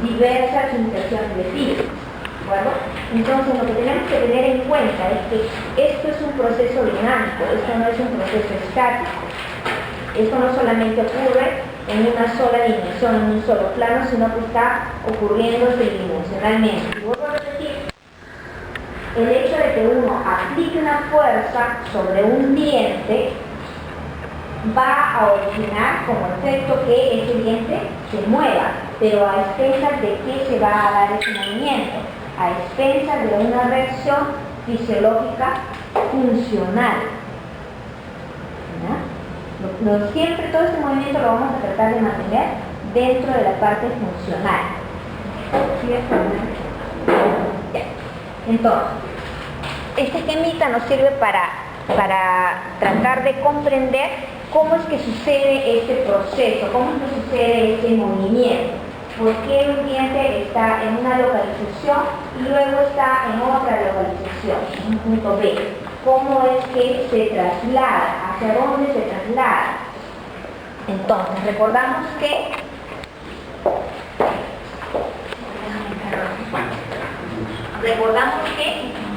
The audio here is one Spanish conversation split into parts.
diversas inserciones de fibras. ¿De acuerdo? Entonces lo que tenemos que tener en cuenta es que esto es un proceso dinámico, esto no es un proceso estático. Esto no solamente ocurre en una sola dimensión, en un solo plano, sino que está ocurriendo tridimensionalmente. Y vuelvo a repetir, el hecho de que uno aplique una fuerza sobre un diente va a originar como efecto que ese diente se mueva, pero a expensas de qué se va a dar ese movimiento, a expensas de una reacción fisiológica funcional. Siempre todo este movimiento lo vamos a tratar de mantener dentro de la parte funcional. ¿Sí? Entonces, este esquemita nos sirve para tratar de comprender cómo es que sucede este proceso, cómo es que sucede este movimiento. ¿Por qué un diente está en una localización y luego está en otra localización, en un punto B? ¿Cómo es que se traslada? ¿Hacia dónde se traslada? Entonces, recordamos que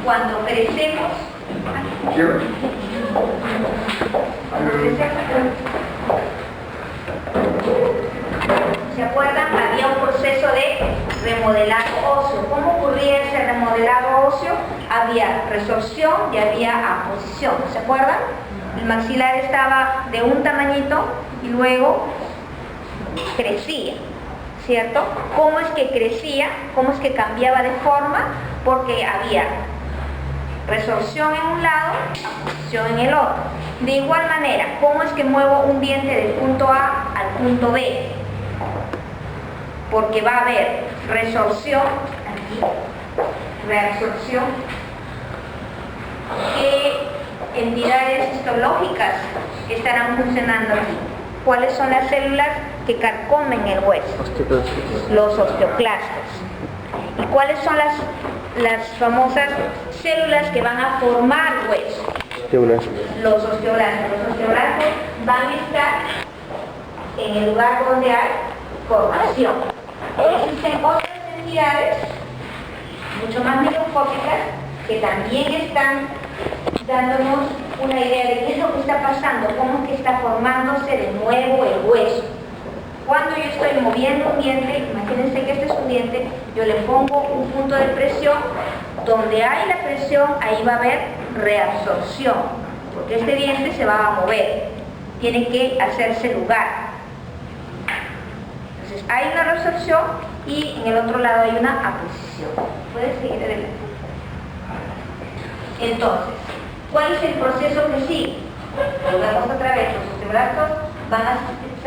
cuando crecemos, ¿se acuerdan? Había un proceso de remodelado óseo. ¿Cómo ocurría ese remodelado óseo? Había resorción y había aposición. ¿Se acuerdan? El maxilar estaba de un tamañito y luego crecía, ¿cierto? ¿Cómo es que crecía? ¿Cómo es que cambiaba de forma? Porque había resorción en un lado, aposición en el otro. De igual manera, ¿cómo es que muevo un diente del punto A al punto B? Porque va a haber resorción aquí, reabsorción. ¿Qué entidades histológicas estarán funcionando aquí? ¿Cuáles son las células que carcomen el hueso? Los osteoclastos. ¿Y cuáles son las famosas células que van a formar hueso? Los osteoblastos. Los osteoblastos van a estar en el lugar donde hay formación. Existen otras entidades mucho más microscópicas que también están dándonos una idea de qué es lo que está pasando, cómo es que está formándose de nuevo el hueso. Cuando yo estoy moviendo un diente, imagínense que este es un diente, yo le pongo un punto de presión, donde hay la presión, ahí va a haber reabsorción, porque este diente se va a mover, tiene que hacerse lugar. Entonces hay una reabsorción y en el otro lado hay una aposición. ¿Puedes seguir adelante? Entonces, ¿cuál es el proceso que sigue? Volvemos otra vez, los osteoblastos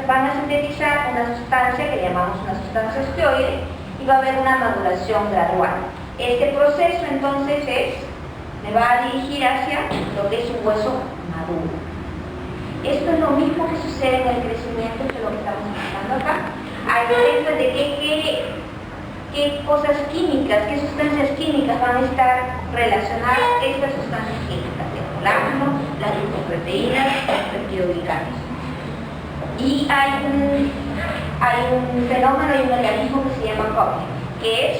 van a sintetizar una sustancia que llamamos una sustancia osteoide y va a haber una maduración gradual. Este proceso entonces me va a dirigir hacia lo que es un hueso maduro. Esto es lo mismo que sucede en el crecimiento, que es lo que estamos hablando acá, a efectos de qué cosas químicas, qué sustancias químicas van a estar relacionadas a estas sustancias químicas, el colágeno, las glicoproteínas, los peptidoglicanos. Y hay un fenómeno y un mecanismo que se llama coupling, que es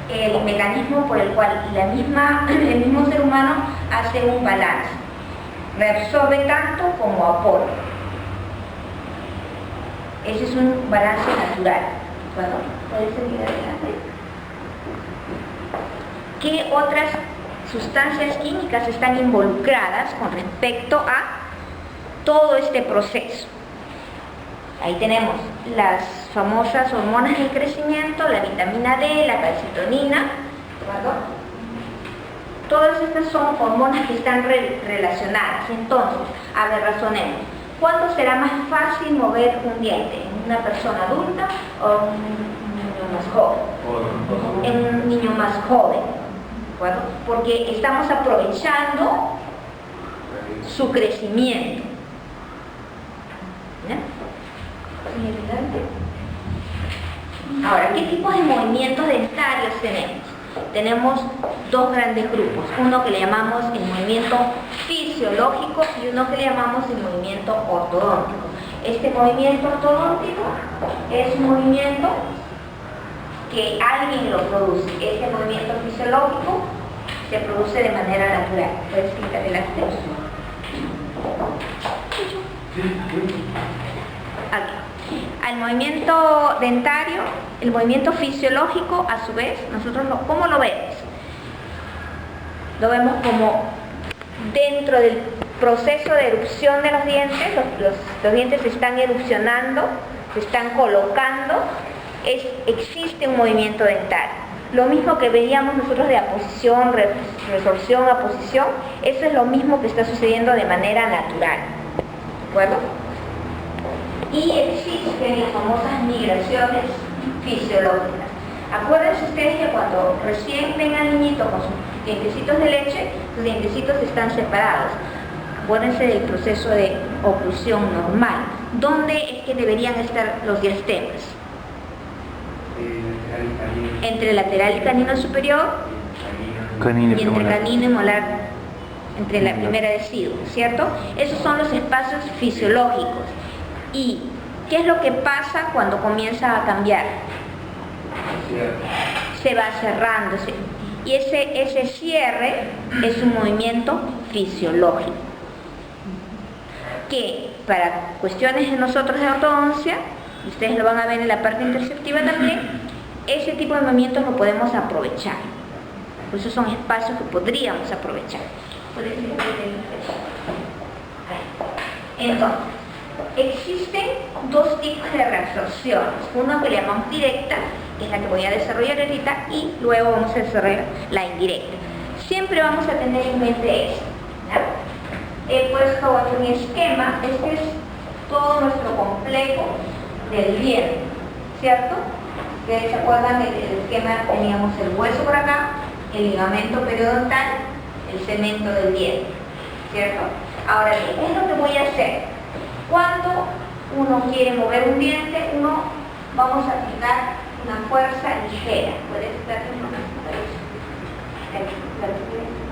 el mecanismo por el cual el mismo ser humano hace un balance, reabsorbe tanto como aporta. Ese es un balance natural. Bueno, ¿puedes seguir adelante? ¿Qué otras sustancias químicas están involucradas con respecto a todo este proceso? Ahí tenemos las famosas hormonas del crecimiento, la vitamina D, la calcitonina, ¿verdad? Todas estas son hormonas que están relacionadas. Entonces, a ver, razonemos. ¿Cuándo será más fácil mover un diente? ¿En una persona adulta o en un niño más joven? En un niño más joven, ¿verdad? Porque estamos aprovechando su crecimiento. ¿Ya? Ahora, ¿qué tipos de movimientos dentarios tenemos? Tenemos dos grandes grupos, uno que le llamamos el movimiento fisiológico y uno que le llamamos el movimiento ortodóntico. Este movimiento ortodóntico es un movimiento que alguien lo produce. Este movimiento fisiológico se produce de manera natural. ¿Puedes clicar adelante? Aquí. Al movimiento dentario, el movimiento fisiológico, a su vez, nosotros ¿cómo lo vemos? Lo vemos como dentro del proceso de erupción de los dientes, los dientes se están erupcionando, se están colocando, existe un movimiento dentario. Lo mismo que veíamos nosotros de aposición, resorción, aposición, eso es lo mismo que está sucediendo de manera natural. ¿De acuerdo? Y existen las famosas migraciones fisiológicas. Acuérdense ustedes que cuando recién ven al niñito con sus dientecitos de leche, sus dientecitos están separados. Acuérdense del proceso de oclusión normal. ¿Dónde es que deberían estar los diastemas? Entre lateral y canino superior y entre canino y molar, entre la primera decidua, ¿cierto? Esos son los espacios fisiológicos. ¿Y qué es lo que pasa cuando comienza a cambiar? Se va cerrando. Y ese cierre es un movimiento fisiológico. Que para cuestiones de nosotros de ortodoncia, ustedes lo van a ver en la parte interceptiva también, ese tipo de movimientos lo podemos aprovechar. Por eso son espacios que podríamos aprovechar. Entonces, existen dos tipos de reabsorciones. Una que le llamamos directa, que es la que voy a desarrollar ahorita, y luego vamos a desarrollar la indirecta. Siempre vamos a tener en mente esto. He puesto aquí un esquema. Este es todo nuestro complejo del diente, ¿cierto? Ustedes se acuerdan que en el esquema teníamos el hueso por acá, el ligamento periodontal, el cemento del diente, ¿cierto? Ahora bien, ¿qué es lo que voy a hacer? Cuando uno quiere mover un diente, vamos a aplicar una fuerza ligera. ¿Puedes darle una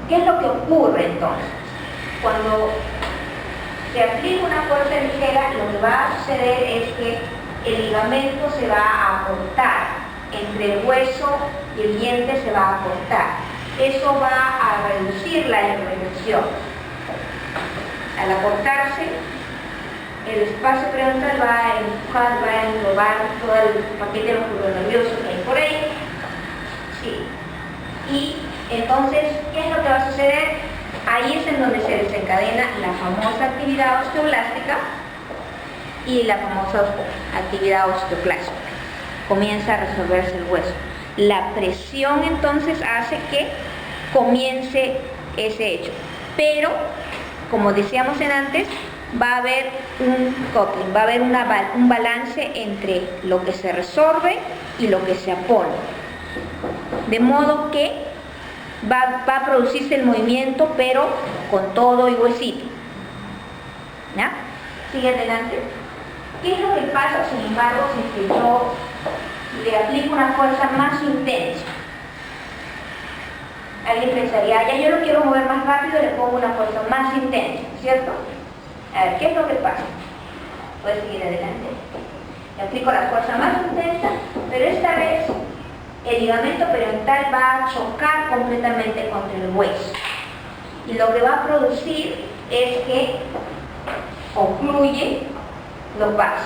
¿Qué es lo que ocurre entonces? Cuando se aplica una fuerza ligera, lo que va a suceder es que el ligamento se va a acortar, entre el hueso y el diente se va a acortar. Eso va a reducir la irritación. Al acortarse, el espacio periodontal va a empujar, va a englobar todo el paquete nervioso que hay por ahí. Sí. Y entonces, ¿qué es lo que va a suceder? Ahí es en donde se desencadena la famosa actividad osteoblástica y la famosa actividad osteoclástica. Comienza a resolverse el hueso. La presión entonces hace que comience ese hecho. Pero, como decíamos antes, va a haber un coupling, va a haber un balance entre lo que se resorbe y lo que se apone. De modo que va a producirse el movimiento, pero con todo y huesito. ¿Ya? Sigue adelante. ¿Qué es lo que pasa, sin embargo, si yo le aplico una fuerza más intensa? Alguien pensaría, ya yo lo quiero mover más rápido, le pongo una fuerza más intensa, ¿cierto? A ver, ¿qué es lo que pasa? Puedes seguir adelante. Le aplico la fuerza más intensa, pero esta vez el ligamento periodontal va a chocar completamente contra el hueso. Y lo que va a producir es que ocluye los vasos.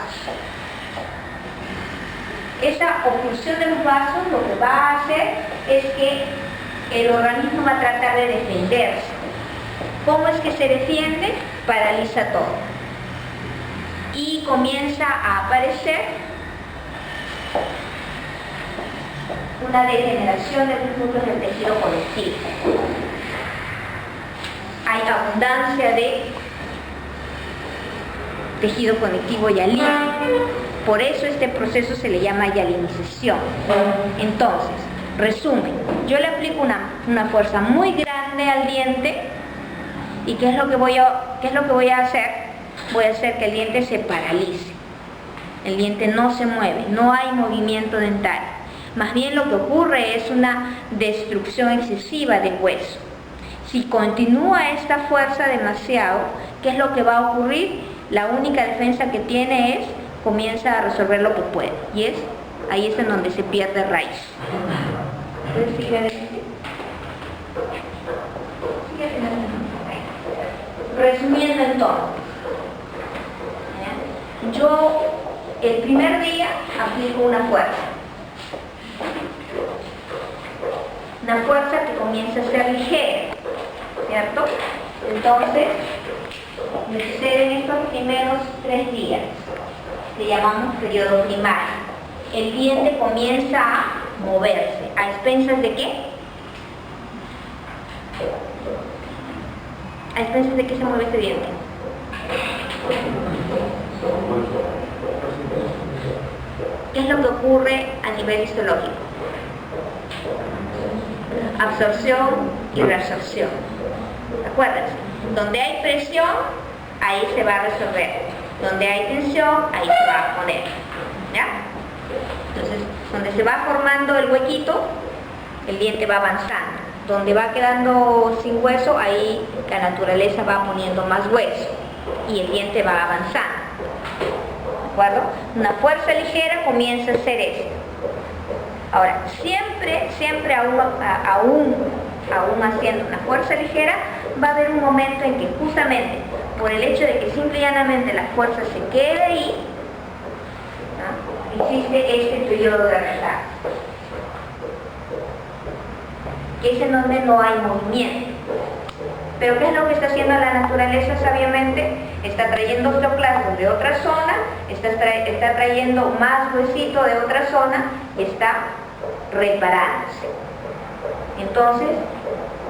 Esa oclusión de los vasos lo que va a hacer es que el organismo va a tratar de defenderse. ¿Cómo es que se defiende? Paraliza todo. Y comienza a aparecer una degeneración de los núcleos del tejido conectivo. Hay abundancia de tejido conectivo hialino. Por eso este proceso se le llama hialinización. Entonces, resumen, yo le aplico una fuerza muy grande al diente y ¿qué es lo que voy a hacer? Voy a hacer que el diente se paralice. El diente no se mueve, no hay movimiento dental. Más bien lo que ocurre es una destrucción excesiva del hueso. Si continúa esta fuerza demasiado, ¿qué es lo que va a ocurrir? La única defensa que tiene es, comienza a resolver lo que puede, y es ahí es en donde se pierde raíz. Entonces, sigue adelante. Sigue adelante. Resumiendo entonces, yo el primer día aplico una fuerza que comienza a ser ligera, ¿cierto? Entonces, me suceden estos primeros 3 días, que llamamos periodo primario. El diente comienza a moverse. ¿A expensas de qué? ¿A expensas de qué se mueve este diente? ¿Qué es lo que ocurre a nivel histológico? Absorción y reabsorción. Acuérdense, donde hay presión, ahí se va a resolver. Donde hay tensión, ahí se va a poner. ¿Ya? Entonces, donde se va formando el huequito, el diente va avanzando. Donde va quedando sin hueso, ahí la naturaleza va poniendo más hueso y el diente va avanzando. ¿De acuerdo? Una fuerza ligera comienza a ser esto. Ahora, siempre aún haciendo una fuerza ligera, va a haber un momento en que justamente por el hecho de que simple y llanamente la fuerza se quede ahí, ¿no? Existe este periodo de relax, que es en donde no hay movimiento. Pero ¿qué es lo que está haciendo la naturaleza sabiamente? Está trayendo osteoclastos de otra zona, está trayendo más huesito de otra zona y está reparándose. Entonces,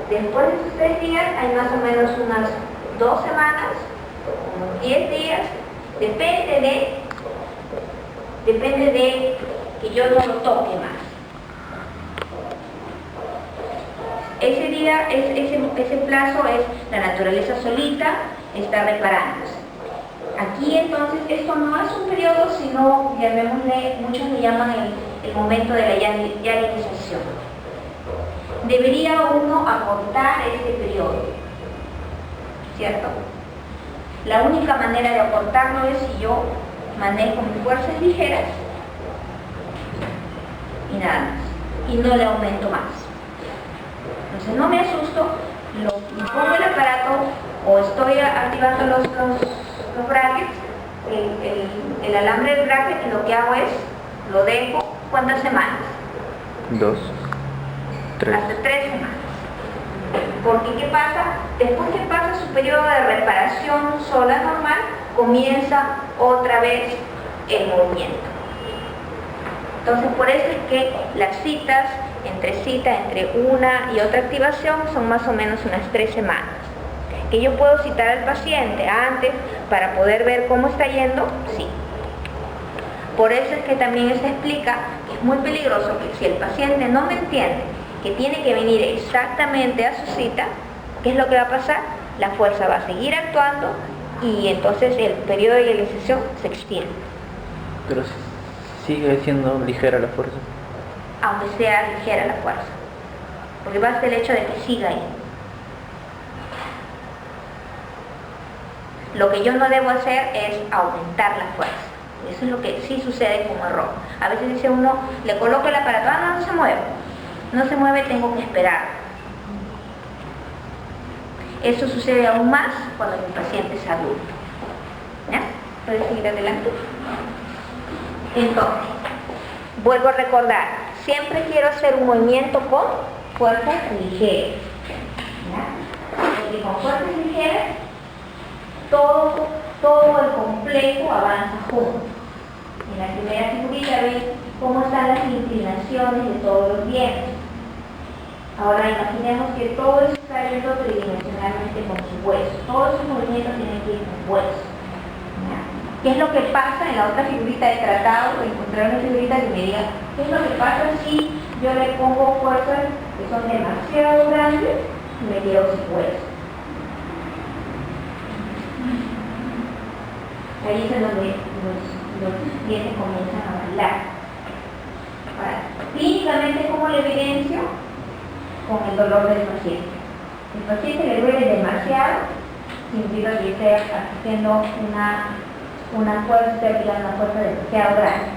después de esos 3 días, hay más o menos unas 2 semanas, unos 10 días, depende de que yo no lo toque más. Ese día, ese plazo es la naturaleza solita, está reparándose. Aquí entonces, esto no es un periodo, sino, llamémosle, muchos le llaman el momento de la yalinización. Debería uno acortar este periodo, ¿cierto? La única manera de acortarlo es si yo manejo mis fuerzas ligeras y nada más, y no le aumento más. Entonces no me asusto, pongo el aparato o estoy activando los brackets, el alambre del bracket, y lo que hago es, lo dejo, ¿cuántas semanas? 2, 3. Hasta 3 semanas. Porque ¿qué pasa? Después que pasa su periodo de reparación sola normal, comienza otra vez el movimiento. Entonces por eso es que las citas, entre una y otra activación, son más o menos unas 3 semanas. ¿Que yo puedo citar al paciente antes para poder ver cómo está yendo? Sí. Por eso es que también se explica que es muy peligroso que si el paciente no me entiende que tiene que venir exactamente a su cita, ¿qué es lo que va a pasar? La fuerza va a seguir actuando y entonces el periodo de dialización se extiende. Pero sigue siendo ligera la fuerza. Aunque sea ligera la fuerza, porque basta el hecho de que siga ahí. Lo que yo no debo hacer es aumentar la fuerza. Eso es lo que sí sucede como error. A veces dice uno, le coloco el aparato, no se mueve. No se mueve, tengo que esperar. Eso sucede aún más cuando el paciente es adulto. ¿Ya? ¿Puedes seguir adelante? Entonces, vuelvo a recordar, siempre quiero hacer un movimiento con fuerzas ligeras. Porque con fuerzas ligeras, todo el complejo avanza junto. En la primera figurita ven cómo están las inclinaciones de todos los dientes. Ahora imaginemos que todo eso está yendo tridimensionalmente con su hueso. Todos esos movimientos tienen que ir con hueso. ¿Qué es lo que pasa? En la otra figurita he tratado de encontrar una figurita que me diga ¿qué es lo que pasa si yo le pongo fuerzas que son demasiado grandes y me quedo sin hueso? Ahí es donde los dientes comienzan a bailar. Ahora, clínicamente, ¿cómo lo evidencio? Con el dolor del paciente. El paciente le duele demasiado, significa que esté haciendo una fuerza, esté aplicando una fuerza demasiado grande.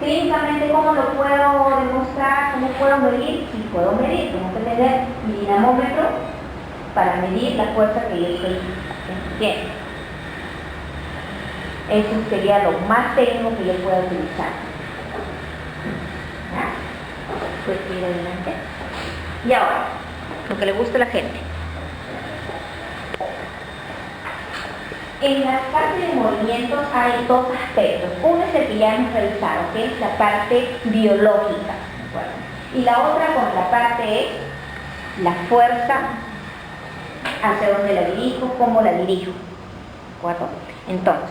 Clínicamente, ¿cómo lo puedo demostrar? ¿Cómo puedo medir? Sí, puedo medir. Tengo que tener mi dinamómetro para medir la fuerza que yo estoy ejerciendo. Eso sería lo más técnico que yo pueda utilizar. ¿Ya? Pues ir adelante. Y ahora, lo que le gusta a la gente. En la parte de movimientos hay dos aspectos. Uno es el que ya hemos revisado, que es la parte biológica, ¿de acuerdo? Y la otra con la parte es la fuerza, hacia dónde la dirijo, cómo la dirijo, ¿de acuerdo? Entonces,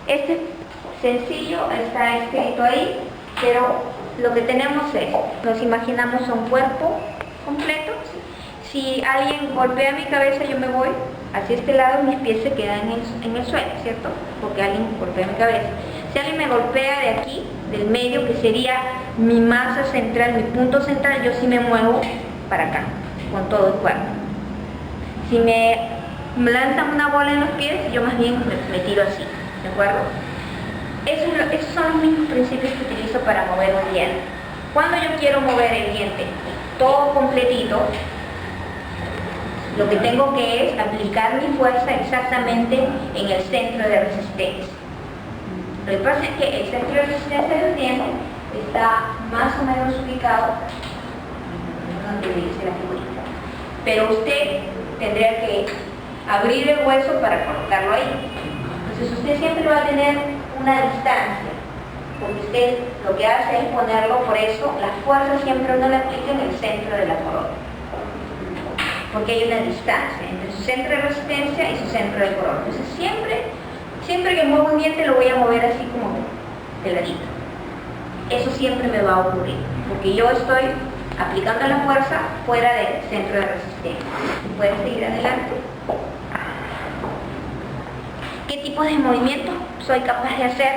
este sencillo está escrito ahí, pero lo que tenemos es, nos imaginamos un cuerpo completo. Si alguien golpea mi cabeza, yo me voy hacia este lado y mis pies se quedan en el suelo, ¿cierto? Porque alguien golpea mi cabeza. Si alguien me golpea de aquí, del medio, que sería mi masa central, mi punto central, yo sí me muevo para acá, con todo el cuerpo. Si me lanzan una bola en los pies, yo más bien me tiro así, ¿de acuerdo? Esos son los mismos principios que utilizo para mover un diente. Cuando yo quiero mover el diente todo completito, lo que tengo que es aplicar mi fuerza exactamente en el centro de resistencia. Lo que pasa es que el centro de resistencia del diente está más o menos ubicado donde dice la figurita. Pero usted tendría que abrir el hueso para colocarlo ahí. Entonces usted siempre va a tener una distancia, porque usted lo que hace es ponerlo, por eso la fuerza siempre uno la aplica en el centro de la corona, porque hay una distancia entre su centro de resistencia y su centro de corona. Entonces siempre que muevo un diente lo voy a mover así como de ladito. Eso siempre me va a ocurrir, porque yo estoy aplicando la fuerza fuera del centro de resistencia. ¿Pueden seguir adelante? ¿Qué tipo de movimientos soy capaz de hacer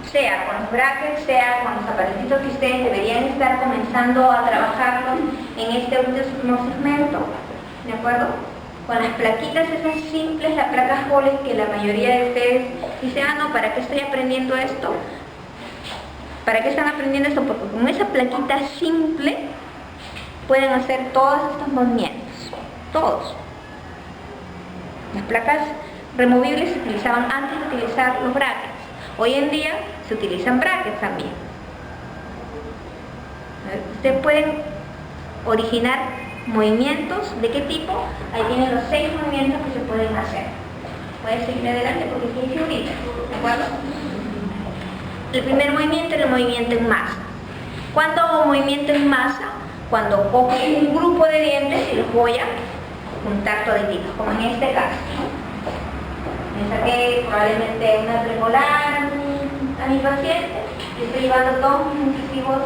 sea con los brackets, sea con los aparatitos que ustedes deberían estar comenzando a trabajarlos en este último segmento? ¿De acuerdo? Con las plaquitas esas simples, las placas Foley, que la mayoría de ustedes dicen, no, ¿para qué estoy aprendiendo esto? ¿Para qué están aprendiendo esto? Porque con esa plaquita simple pueden hacer todos estos movimientos, todos. Las placas removibles se utilizaban antes de utilizar los brackets. Hoy en día se utilizan brackets también. Ustedes pueden originar movimientos. ¿De qué tipo? Ahí tienen los 6 movimientos que se pueden hacer. Pueden seguir adelante porque aquí hay figuritas, ¿de acuerdo? El primer movimiento es el movimiento en masa. ¿Cuándo hago movimiento en masa? Cuando cojo un grupo de dientes y los voy a juntar todititos, como en este caso. Me saqué probablemente una premolar a mi paciente y estoy llevando todos mis incisivos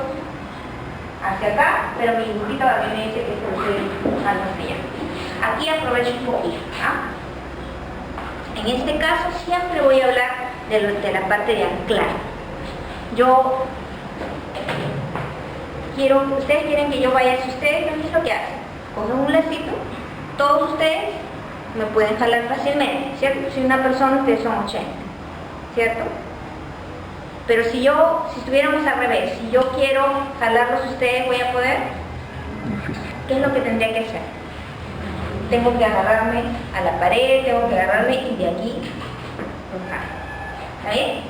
hacia acá, pero mi dibujito a mí me dice que esto lo estoy usando hacia allá. Aquí aprovecho un poquito. En este caso siempre voy a hablar de la parte de anclar. Yo quiero, ustedes quieren que yo vaya, si ustedes no es lo que hacen, con un lacito, todos ustedes me pueden jalar fácilmente, ¿cierto? Si una persona, ustedes son 80, ¿cierto? Pero si estuviéramos al revés, si yo quiero jalarlos ustedes, ¿voy a poder? ¿Qué es lo que tendría que hacer? Tengo que agarrarme a la pared, tengo que agarrarme y de aquí tocar. ¿Está bien?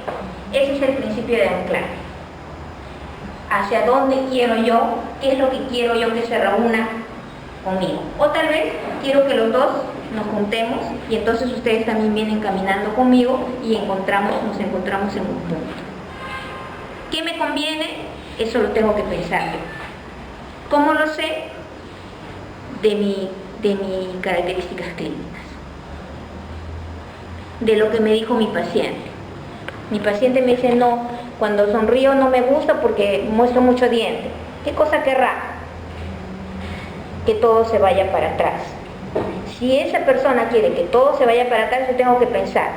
Ese es el principio de anclaje. ¿Hacia dónde quiero yo? ¿Qué es lo que quiero yo que se reúna conmigo? O tal vez quiero que los dos nos juntemos y entonces ustedes también vienen caminando conmigo y nos encontramos en un punto. ¿Qué me conviene? Eso lo tengo que pensar yo. ¿Cómo lo sé? De mis características clínicas. De lo que me dijo mi paciente. Mi paciente me dice, no, cuando sonrío no me gusta porque muestro mucho diente. ¿Qué cosa querrá? Que todo se vaya para atrás. Si esa persona quiere que todo se vaya para atrás, yo tengo que pensar,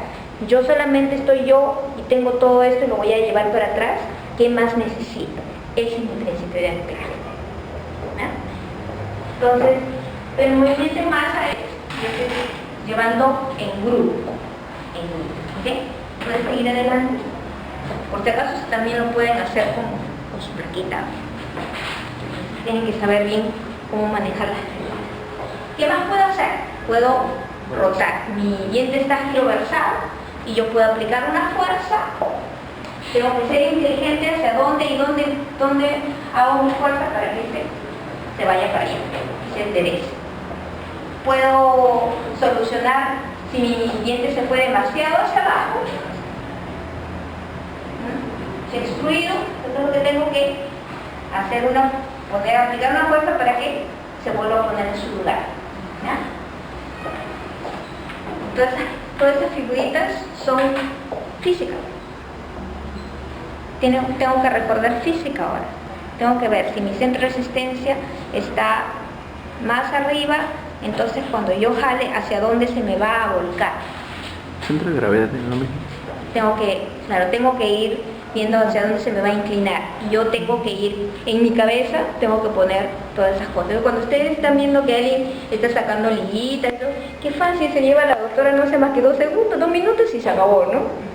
yo solamente estoy yo y tengo todo esto y lo voy a llevar para atrás, ¿qué más necesito? Ese es mi principio de anclaje. Entonces, el movimiento en masa es, yo estoy llevando en grupo, ¿ok? ¿Puedes seguir adelante? Por si acaso también lo pueden hacer con su plaquita. Tienen que saber bien cómo manejar las figuras. ¿Qué más puedo hacer? Puedo rotar. Mi diente está giroversado y yo puedo aplicar una fuerza. Tengo que ser inteligente hacia dónde y dónde hago mi fuerza para que se vaya para allá, se enderece. Puedo solucionar si mi diente se fue demasiado hacia abajo, se ha extruido, entonces que tengo que aplicar una fuerza para que se vuelva a poner en su lugar. ¿Ya? Entonces, todas esas figuritas son físicas. Tengo que recordar física ahora. Tengo que ver si mi centro de resistencia está más arriba, entonces cuando yo jale, hacia dónde se me va a volcar. ¿Centro de gravedad es lo mismo? Tengo que ir viendo hacia dónde se me va a inclinar. Y yo tengo que ir, en mi cabeza, tengo que poner todas esas cosas. Cuando ustedes están viendo que alguien está sacando liguitas, qué fácil se lleva la doctora, no sé más que 2 segundos, 2 minutos y se acabó, ¿no?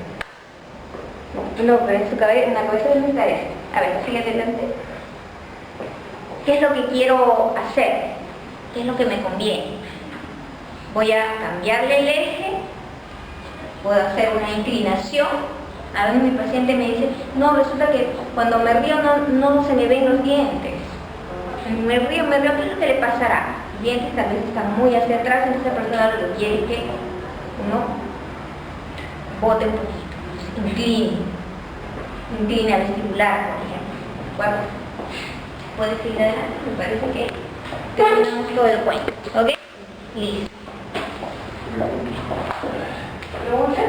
No, pero en la cabeza de mi cabeza. A ver, sigue adelante. ¿Qué es lo que quiero hacer? ¿Qué es lo que me conviene? Voy a cambiarle el eje, puedo hacer una inclinación. A veces mi paciente me dice, no, resulta que cuando me río no se me ven los dientes. Me río, ¿qué es lo que le pasará? Los dientes tal vez están muy hacia atrás, entonces esa persona lo que quiere es que uno bote un poquito, incline al vestibular, por ejemplo. Bueno, puedes seguir adelante, me parece que terminamos todo el cuento. ¿Ok? Listo. ¿Preguntas?